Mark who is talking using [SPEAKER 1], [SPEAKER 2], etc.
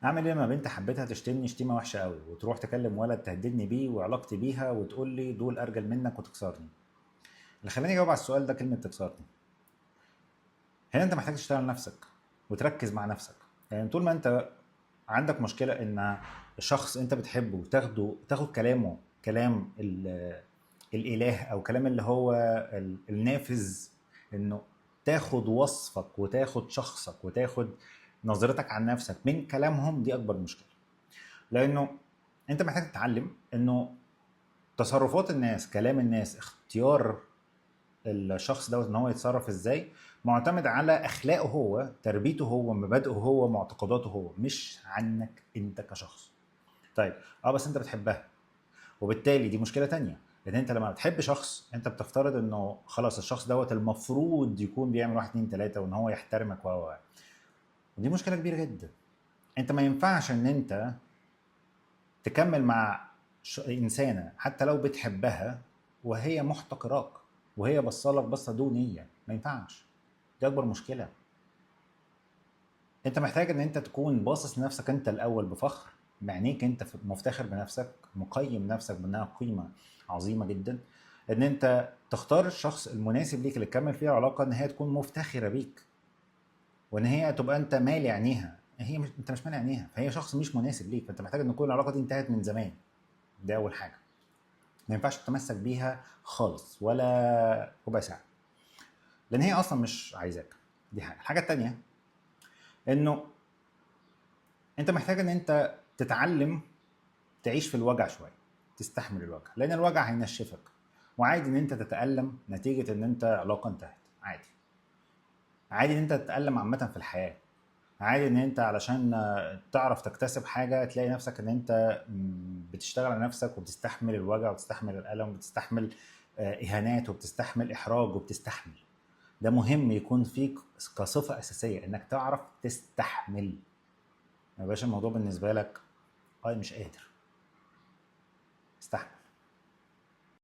[SPEAKER 1] اعمل ايه لما بنت حبيتها تشتمني شتيمه وحشه قوي وتروح تكلم ولد تهددني بيه وعلاقتي بيها وتقول لي دول ارجل منك وتكسرني؟ اللي خلاني اجاوب على السؤال ده كلمه تكسرني. هنا انت محتاج تشتغل نفسك وتركز مع نفسك. يعني طول ما انت عندك مشكله ان الشخص انت بتحبه تاخد كلامه كلام الاله او كلام اللي هو النافذ، انه تاخد وصفك وتاخد شخصك وتاخد نظرتك عن نفسك من كلامهم، دي اكبر مشكله. لانه انت محتاج تتعلم انه تصرفات الناس، كلام الناس، اختيار الشخص دوت ان هو يتصرف ازاي معتمد على اخلاقه هو، تربيته هو، مبادئه هو، معتقداته هو، مش عنك انت كشخص. طيب، بس انت بتحبها، وبالتالي دي مشكله تانية. لان انت لما بتحب شخص انت بتفترض انه خلاص الشخص دوت المفروض يكون بيعمل واحد اتنين تلاته وان هو يحترمك ودي مشكله كبيره جدا. انت ما ينفعش ان انت تكمل مع إنسانة حتى لو بتحبها وهي محتقراك، وهي بصلك بصة دونية. ما ينفعش. دي أكبر مشكلة. أنت محتاج إن أنت تكون باصص لنفسك أنت الأول بفخر، بعينيك أنت مفتخر بنفسك، مقيم نفسك بأنها قيمة عظيمة جدا. إن أنت تختار الشخص المناسب ليك اللي تكمل فيه العلاقة، إن هي تكون مفتخرة بيك، وإن هي تبقى أنت مالي عينيها. هي مش، أنت مش مالي عينيها، فهي شخص مش مناسب ليك. فأنت محتاج إن تكون العلاقة دي انتهت من زمان. ده أول حاجة. ما ينفعش تتمسك بيها خالص ولا ربع ساعه، لان هي اصلا مش عايزاك. دي حاجه. الحاجه التانيه انه انت محتاج ان انت تتعلم تعيش في الوجع شويه، تستحمل الوجع، لان الوجع هينشفك. وعادي ان انت تتالم نتيجه ان انت علاقه انتهت. عادي. عادي ان انت تتالم عامه في الحياه. عادي ان انت علشان تعرف تكتسب حاجه تلاقي نفسك ان انت بتشتغل على نفسك وبتستحمل الوجع وبتستحمل الالم وبتستحمل اهانات وبتستحمل احراج وبتستحمل. ده مهم يكون فيك كصفة أساسية، إنك تعرف تستحمل. يا باشا الموضوع بالنسبة لك مش قادر، استحمل.